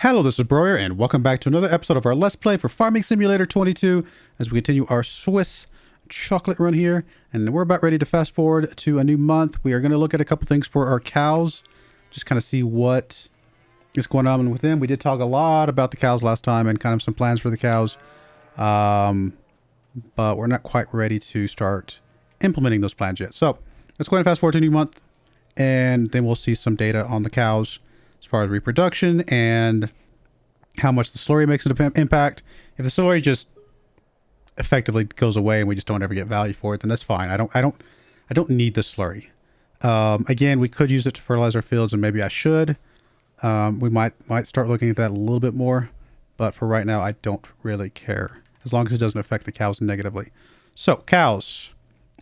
Hello, this is Broyar, and welcome back to another episode of our Let's Play for Farming Simulator 22 as we continue our Swiss chocolate run here. And we're about ready to fast forward to a new month. We are going to look at a couple things for our cows, just kind of see what is going on with them. We did talk a lot about the cows last time and kind of some plans for the cows, but we're not quite ready to start implementing those plans yet. So let's go ahead and fast forward to a new month, and then we'll see some data on the cows as far as reproduction and how much the slurry makes an impact. If the slurry just effectively goes away and we just don't ever get value for it, then that's fine. I don't need the slurry. Again, we could use it to fertilize our fields, and maybe I should. We might start looking at that a little bit more, but for right now, I don't really care as long as it doesn't affect the cows negatively. So cows,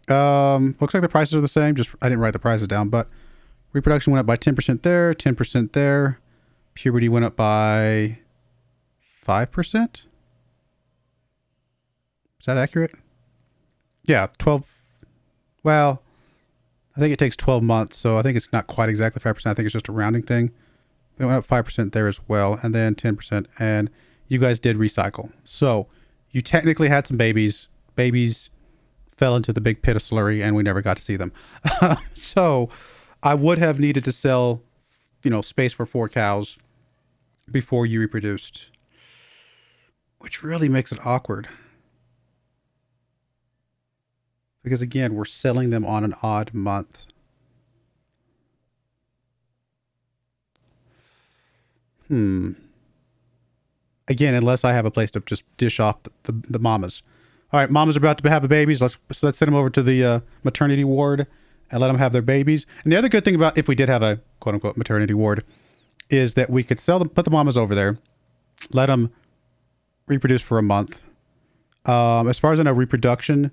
looks like the prices are the same. Just I didn't write the prices down, but reproduction went up by 10% there, 10% there. Puberty went up by 5%. Is that accurate? Yeah, 12. Well, I think it takes 12 months, so I think it's not quite exactly 5%. I think it's just a rounding thing. It went up 5% there as well, and then 10%. And you guys did recycle. So you technically had some babies. Babies fell into the big pit of slurry, and we never got to see them. So I would have needed to sell, space for 4 cows before you reproduced, which really makes it awkward. Because again, we're selling them on an odd month. Again, unless I have a place to just dish off the mamas. All right, mamas are about to have a babies. Let's send them over to the maternity ward and let them have their babies. And the other good thing about if we did have a quote unquote maternity ward is that we could sell them, put the mamas over there, let them reproduce for a month. As far as I know, reproduction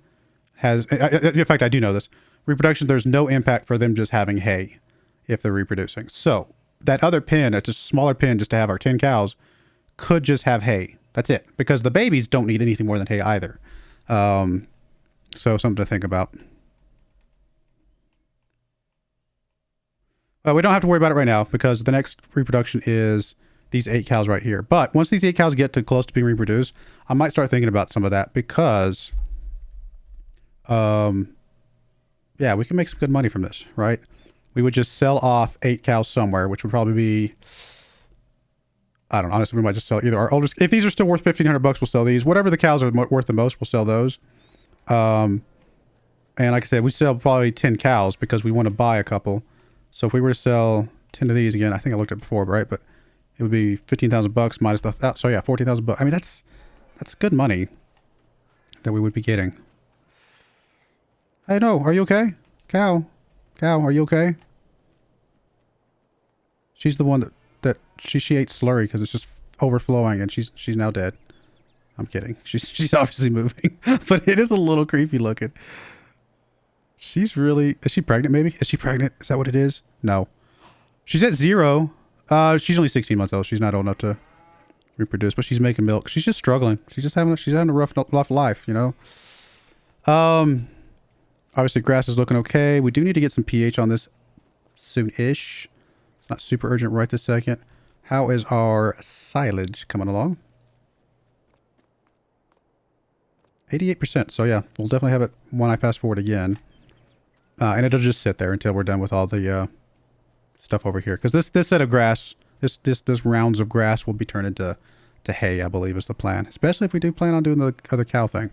has, in fact, I do know this. Reproduction, there's no impact for them just having hay if they're reproducing. So that other pen, it's a smaller pen just to have our 10 cows, could just have hay. That's it. Because the babies don't need anything more than hay either. So something to think about. We don't have to worry about it right now because the next reproduction is these 8 cows right here. But once these 8 cows get to close to being reproduced, I might start thinking about some of that because, yeah, we can make some good money from this, right? We would just sell off 8 cows somewhere, which would probably be, I don't know, honestly, we might just sell either our oldest. If these are still worth $1,500, we'll sell these. Whatever the cows are worth the most, we'll sell those. And like I said, we sell probably 10 cows because we want to buy a couple. So if we were to sell 10 of these again, I think I looked at it before, right? But it would be $15,000 minus the, so yeah, $14,000. I mean, that's good money that we would be getting. Hey, no, are you okay? Cow, are you okay? She's the one that she ate slurry because it's just overflowing and she's now dead. I'm kidding. She's obviously moving, but it is a little creepy looking. She's really, is she pregnant maybe? Is she pregnant? Is that what it is? No. She's at 0. She's only 16 months old. She's not old enough to reproduce, but she's making milk. She's just struggling. She's having a rough life, Obviously grass is looking okay. We do need to get some pH on this soon-ish. It's not super urgent right this second. How is our silage coming along? 88%. So yeah, we'll definitely have it when I fast forward again. And it'll just sit there until we're done with all the stuff over here. Because this set of grass, this rounds of grass will be turned into hay, I believe is the plan. Especially if we do plan on doing the other cow thing.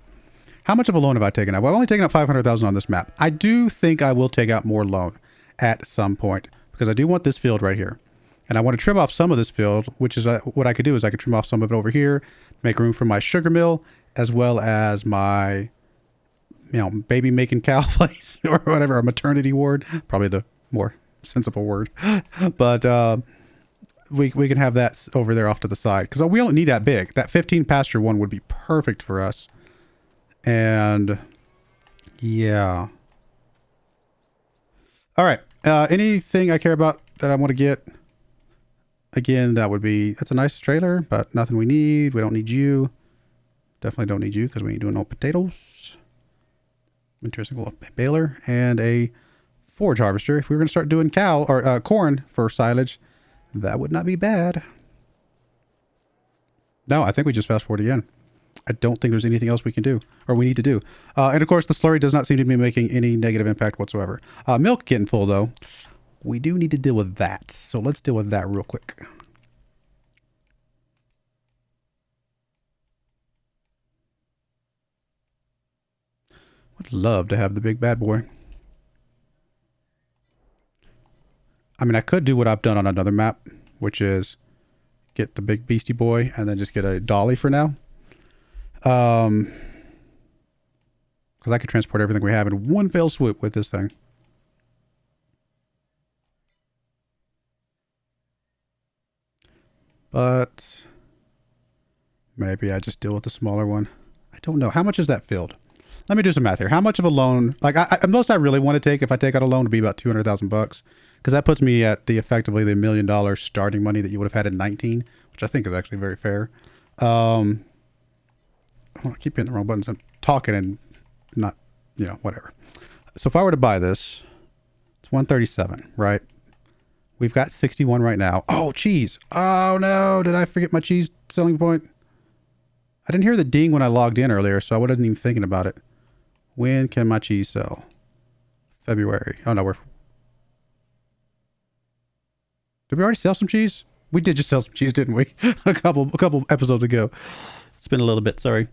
How much of a loan have I taken out? Well, I've only taken out $500,000 on this map. I do think I will take out more loan at some point. Because I do want this field right here. And I want to trim off some of this field, which is what I could do is I could trim off some of it over here, make room for my sugar mill, as well as my, baby making cow place or whatever, a maternity ward, probably the more sensible word. But we can have that over there off to the side because we don't need that big. That 15 pasture one would be perfect for us. And yeah. All right. Anything I care about that I want to get? Again, that's a nice trailer, but nothing we need. We don't need you. Definitely don't need you because we ain't doing no potatoes. Interesting little baler and a forage harvester. If we were going to start doing corn for silage, that would not be bad. No, I think we just fast forward again. I don't think there's anything else we can do or we need to do. And of course, the slurry does not seem to be making any negative impact whatsoever. Milk getting full though. We do need to deal with that. So let's deal with that real quick. Would love to have the big bad boy. I mean, I could do what I've done on another map, which is get the big beastie boy and then just get a dolly for now. Because I could transport everything we have in one fell swoop with this thing. But maybe I just deal with the smaller one. I don't know. How much is that filled? Let me do some math here. How much of a loan? Like, most I really want to take, if I take out a loan, would be about $200,000, because that puts me at the effectively the $1 million starting money that you would have had in 19, which I think is actually very fair. I keep hitting the wrong buttons. I'm talking and not, whatever. So if I were to buy this, it's 137, right? We've got 61 right now. Oh, cheese. Oh no, did I forget my cheese selling point? I didn't hear the ding when I logged in earlier, so I wasn't even thinking about it. When can my cheese sell? February. Oh no, did we already sell some cheese? We did just sell some cheese, didn't we? a couple episodes ago. It's been a little bit, sorry.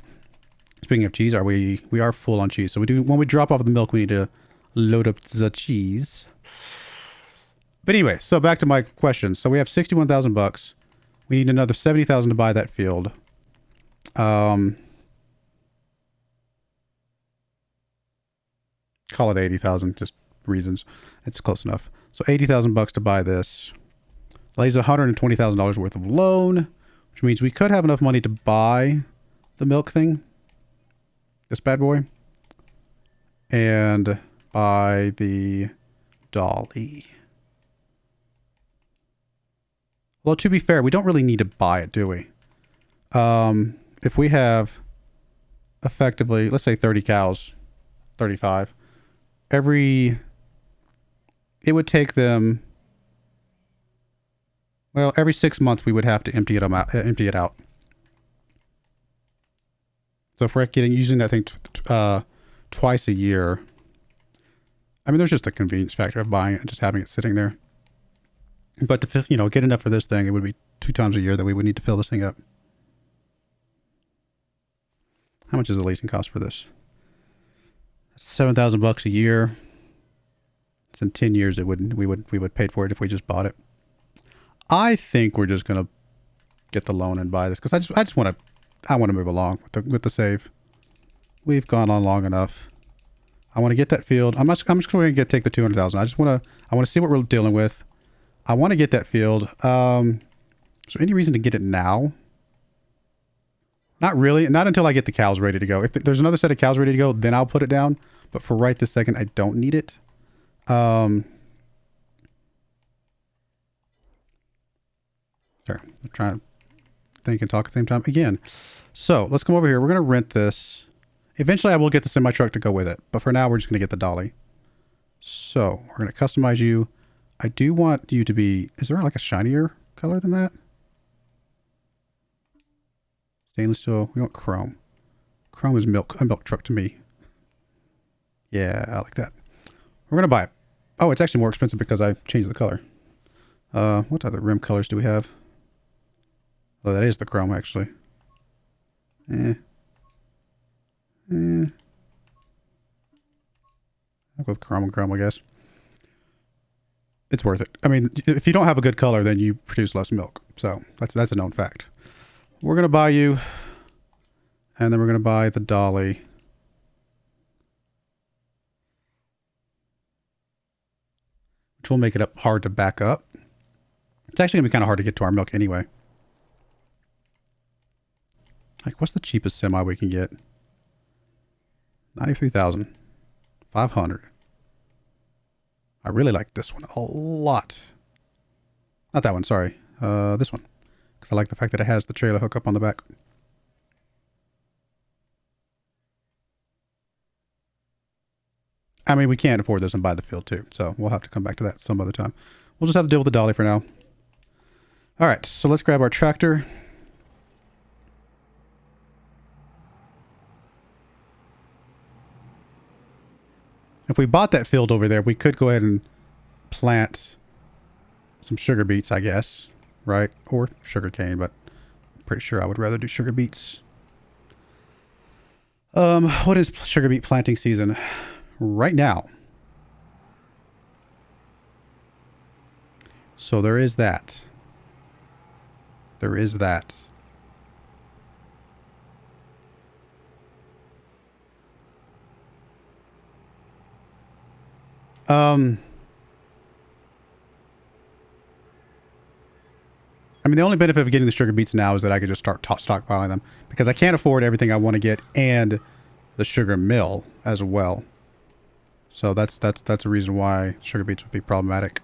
Speaking of cheese, we are full on cheese. So when we drop off the milk, we need to load up the cheese. But anyway, so back to my question. So we have $61,000. We need another $70,000 to buy that field. Call it 80,000, just reasons. It's close enough. So $80,000 to buy this. Lays $120,000 worth of loan, which means we could have enough money to buy the milk thing, this bad boy, and buy the dolly. Well, to be fair, we don't really need to buy it, do we? If we have effectively, let's say 30 cows, 35, it would take them, well, every 6 months we would have to empty it out. So if we're using that thing twice a year, I mean, there's just the convenience factor of buying it and just having it sitting there. But to get enough for this thing, it would be 2 times a year that we would need to fill this thing up. How much is the leasing cost for this? $7,000 a year. It's in 10 years. We would pay for it if we just bought it. I think we're just gonna get the loan and buy this because I want to move along with the save. We've gone on long enough. I want to get that field. I'm just going to take the 200,000. I want to see what we're dealing with. I want to get that field. Is there any reason to get it now? Not really. Not until I get the cows ready to go. If there's another set of cows ready to go, then I'll put it down. But for right this second, I don't need it. Sorry, I'm trying to think and talk at the same time again. So let's come over here. We're going to rent this. Eventually I will get the semi truck to go with it, but for now we're just going to get the dolly. So we're going to customize you. I do want you to be, is there like a shinier color than that? Stainless steel. We want chrome. Chrome is a milk truck to me. Yeah, I like that. We're going to buy it. Oh, it's actually more expensive because I changed the color. What other rim colors do we have? Oh, that is the chrome, actually. I'll go with chrome and chrome, I guess. It's worth it. I mean, if you don't have a good color, then you produce less milk. So that's a known fact. We're going to buy you, and then we're going to buy the dolly. Which will make it hard to back up. It's actually going to be kind of hard to get to our milk anyway. Like, what's the cheapest semi we can get? 93,500. I really like this one a lot. Not that one, sorry. This one. Because I like the fact that it has the trailer hook up on the back. I mean, we can't afford this and buy the field too. So we'll have to come back to that some other time. We'll just have to deal with the dolly for now. All right, so let's grab our tractor. If we bought that field over there, we could go ahead and plant some sugar beets, I guess, right? Or sugar cane, but I'm pretty sure I would rather do sugar beets. What is sugar beet planting season right now? So there is that. There is that. I mean, the only benefit of getting the sugar beets now is that I could just start stockpiling them because I can't afford everything I want to get and the sugar mill as well. So that's a reason why sugar beets would be problematic.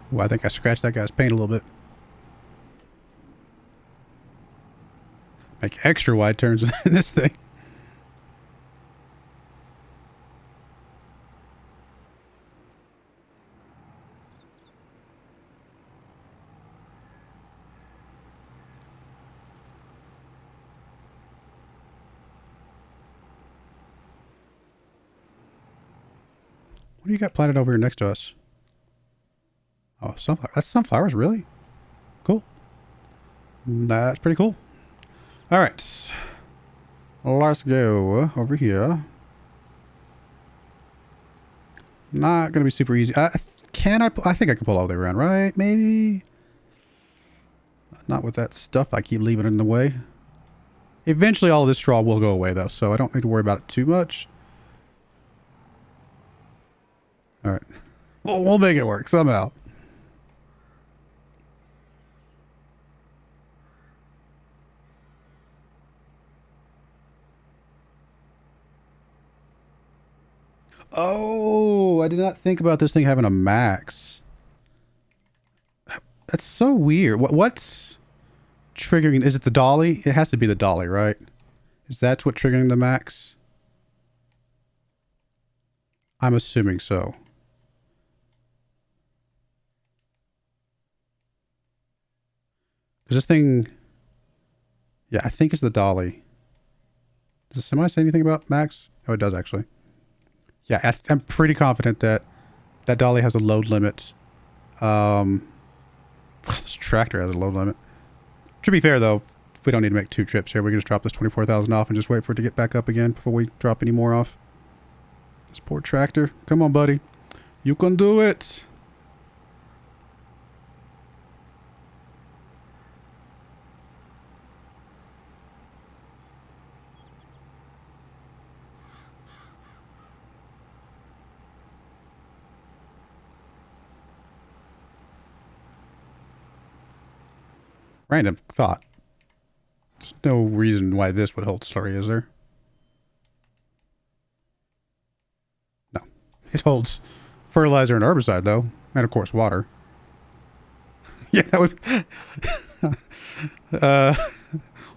Well, I think I scratched that guy's paint a little bit. Make extra wide turns in this thing. What do you got planted over here next to us? Oh, sunflower. That's sunflowers, really? Cool. That's pretty cool. All right. Let's go over here. Not going to be super easy. Can I? I think I can pull all the way around, right? Maybe. Not with that stuff. I keep leaving it in the way. Eventually, all of this straw will go away, though, so I don't need to worry about it too much. All right. Well, we'll make it work somehow. Oh, I did not think about this thing having a max. That's so weird. What's triggering? Is it the dolly? It has to be the dolly, right? Is that what triggering the max? I'm assuming so. Is this thing... Yeah, I think it's the dolly. Does somebody say anything about max? Oh, it does actually. Yeah, I'm pretty confident that that dolly has a load limit. This tractor has a load limit. To be fair, though, we don't need to make 2 trips here. We can just drop this 24,000 off and just wait for it to get back up again before we drop any more off. This poor tractor. Come on, buddy. You can do it. Random thought. There's no reason why this would hold slurry, is there? No. It holds fertilizer and herbicide, though. And, of course, water. Yeah, that would...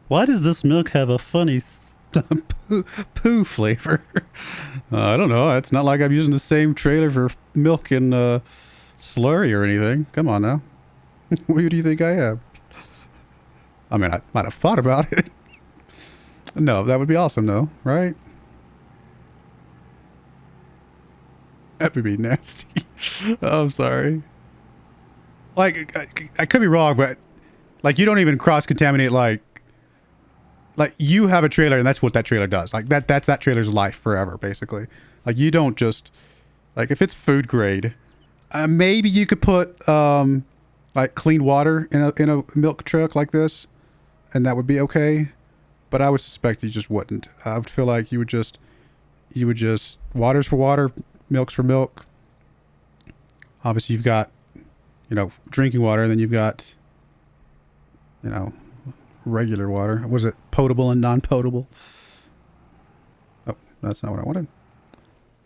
why does this milk have a funny poo flavor? I don't know. It's not like I'm using the same trailer for milk and slurry or anything. Come on now. What do you think I have? I mean, I might have thought about it. No, that would be awesome, though, right? That would be nasty. Oh, I'm sorry. Like, I could be wrong, but like, you don't even cross-contaminate, like you have a trailer and that's what that trailer does. Like that's that trailer's life forever, basically. Like you don't just, like if it's food grade, maybe you could put like clean water in a milk truck like this, and that would be okay. But I would suspect you just wouldn't. I would feel like you would just water's for water, milk's for milk. Obviously, you've got, drinking water, and then you've got, you know, regular water. Was it potable and non-potable? Oh, that's not what I wanted.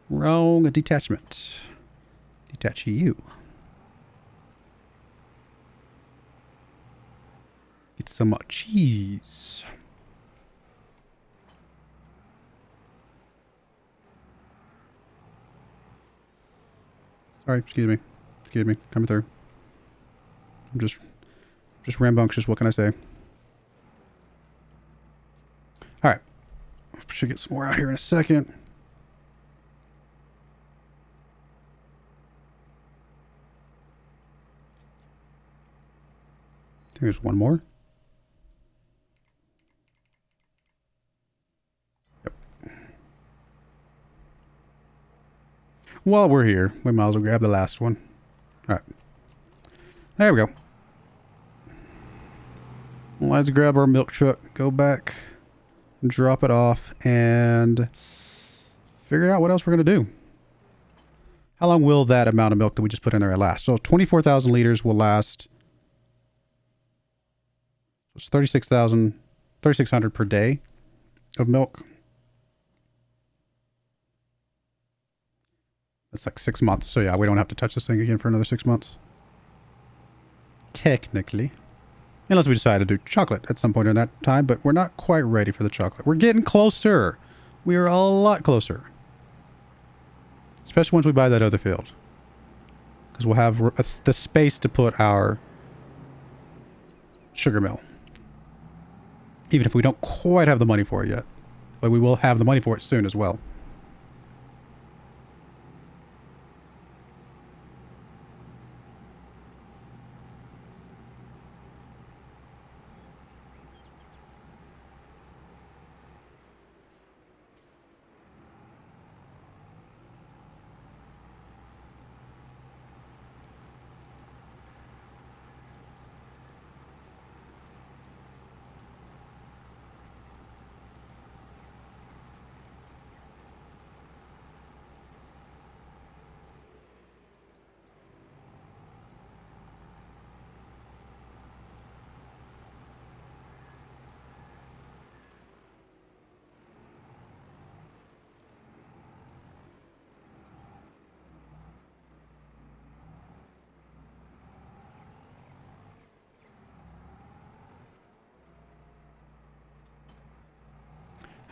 Wrong detachment. Detach you. Get some cheese. Sorry, excuse me. Excuse me. Coming through. I'm just rambunctious. What can I say? All right. Should get some more out here in a second. There's one more. Yep. While we're here, we might as well grab the last one. All right. There we go. Let's grab our milk truck, go back, drop it off, and figure out what else we're going to do. How long will that amount of milk that we just put in there last? So 24,000 liters will last. It's 3,600 per day of milk. That's like 6 months. So yeah, we don't have to touch this thing again for another 6 months. Technically. Unless we decide to do chocolate at some point in that time, but we're not quite ready for the chocolate. We're getting closer. We are a lot closer. Especially once we buy that other field. Because we'll have the space to put our sugar mill. Even if we don't quite have the money for it yet. But we will have the money for it soon as well.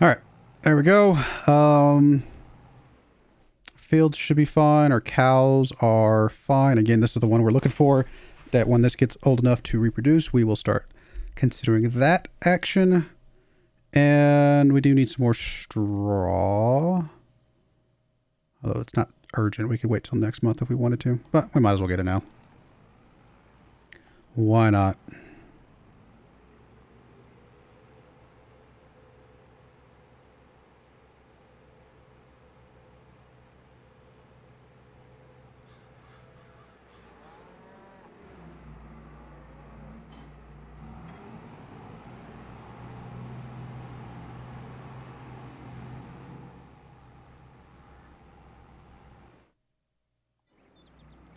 All right, there we go. Fields should be fine. Our cows are fine. Again, this is the one we're looking for. That when this gets old enough to reproduce, we will start considering that action. And we do need some more straw. Although it's not urgent. We could wait till next month if we wanted to. But we might as well get it now. Why not?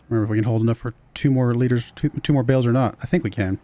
Remember if we can hold enough for 2 more liters, two more bales or not. I think we can.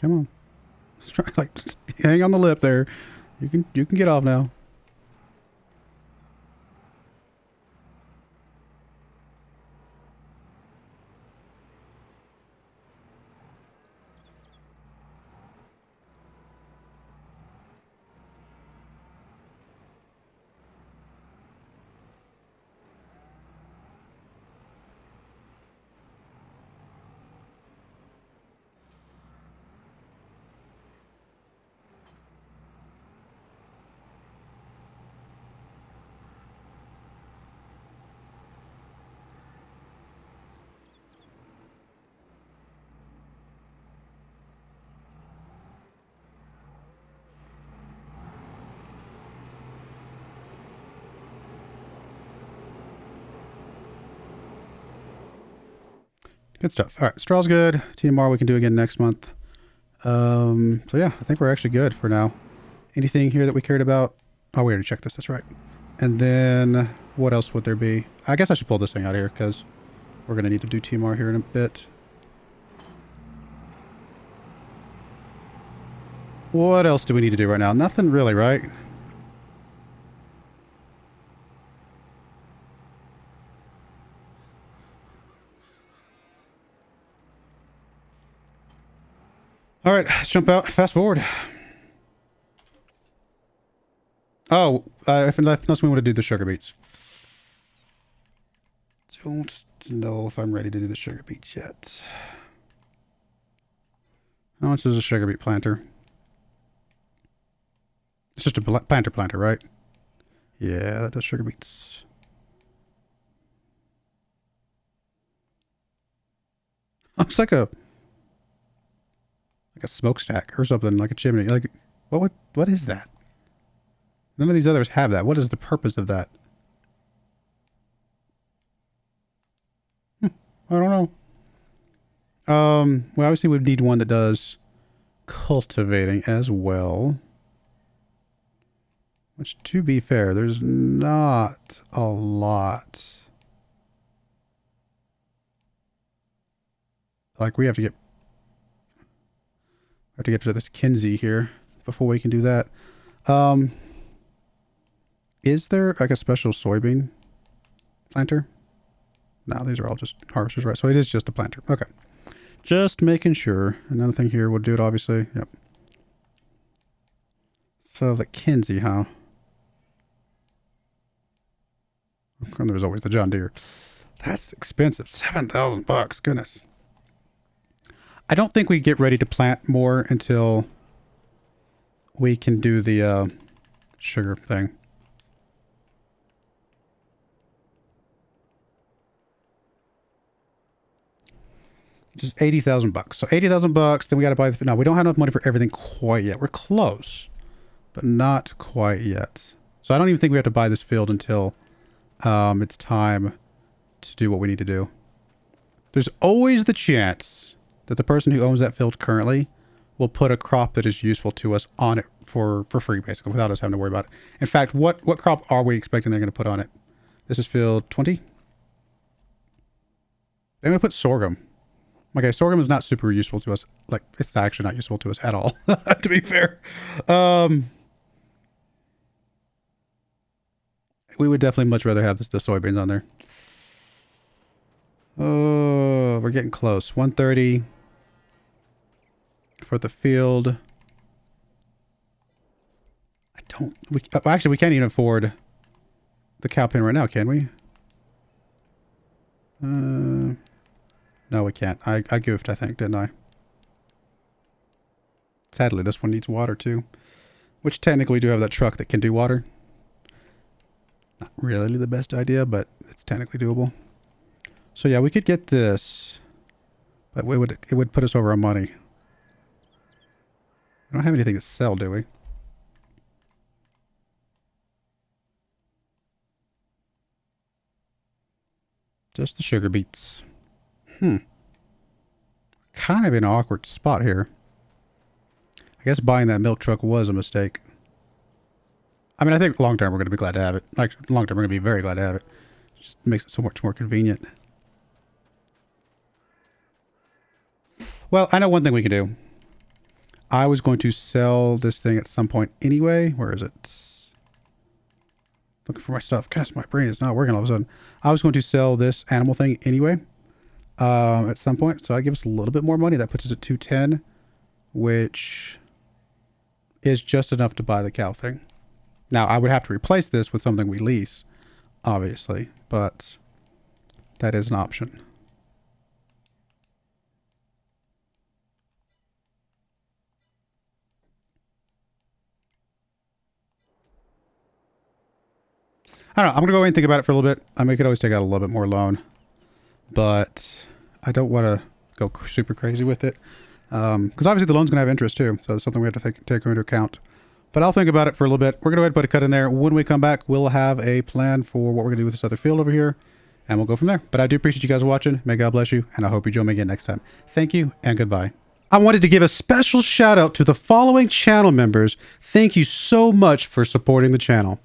Come on. Let's try, like, just hang on the lip there. You can get off now. Good stuff. All right, straw's good. TMR we can do again next month. So yeah, I think we're actually good for now. Anything here that we cared about? Oh, we already checked this. That's right. And then what else would there be? I guess I should pull this thing out here because we're going to need to do TMR here in a bit. What else do we need to do right now? Nothing really, right? All right, let's jump out. Fast forward. Oh, unless we want to do the sugar beets. Don't know if I'm ready to do the sugar beets yet. How much is a sugar beet planter? It's just a planter, right? Yeah, that does sugar beets. It's like a smokestack or something, like a chimney. Like, what is that? None of these others have that. What is the purpose of that? I don't know. Well, obviously we'd need one that does cultivating as well. Which, to be fair, there's not a lot. Like, we have to get to this Kinsey here before we can do that. Is there like a special soybean planter? No, these are all just harvesters, right? So it is just the planter. Okay. Just making sure. Another thing here, we'll do it obviously. Yep. So the Kinsey, huh? And there's always the John Deere. That's expensive. $7,000. Goodness. I don't think we get ready to plant more until we can do the sugar thing. Just $80,000. So $80,000. Then we got to buy the. No, we don't have enough money for everything quite yet. We're close, but not quite yet. So I don't even think we have to buy this field until it's time to do what we need to do. There's always the chance that the person who owns that field currently will put a crop that is useful to us on it for free, basically, without us having to worry about it. In fact, what crop are we expecting they're going to put on it? This is field 20. They're going to put sorghum. Okay, sorghum is not super useful to us. Like, it's actually not useful to us at all, to be fair. We would definitely much rather have the soybeans on there. Oh, we're getting close. 130 for the field. Actually, we can't even afford the cow pen right now, can we? No, we can't. I goofed, I think, didn't I? Sadly, this one needs water too. Which technically we do have that truck that can do water. Not really the best idea, but it's technically doable. So yeah, we could get this, but it would put us over our money. We don't have anything to sell, do we? Just the sugar beets. Kind of in an awkward spot here. I guess buying that milk truck was a mistake. I mean, I think long term we're going to be glad to have it. Like, long term we're going to be very glad to have it. It just makes it so much more convenient. Well, I know one thing we can do. I was going to sell this thing at some point anyway. Where is it? Looking for my stuff. Gosh, my brain is not working all of a sudden. I was going to sell this animal thing anyway. At some point. So I give us a little bit more money. That puts us at 210, which is just enough to buy the cow thing. Now, I would have to replace this with something we lease, obviously, but that is an option. I don't know. I'm going to go away and think about it for a little bit. I mean, we could always take out a little bit more loan, but I don't want to go super crazy with it. Because obviously the loan's going to have interest too. So that's something we have to take into account. But I'll think about it for a little bit. We're going to go ahead and put a cut in there. When we come back, we'll have a plan for what we're going to do with this other field over here. and we'll go from there. But I do appreciate you guys watching. May God bless you, and I hope you join me again next time. Thank you, and goodbye. I wanted to give a special shout out to the following channel members. Thank you so much for supporting the channel.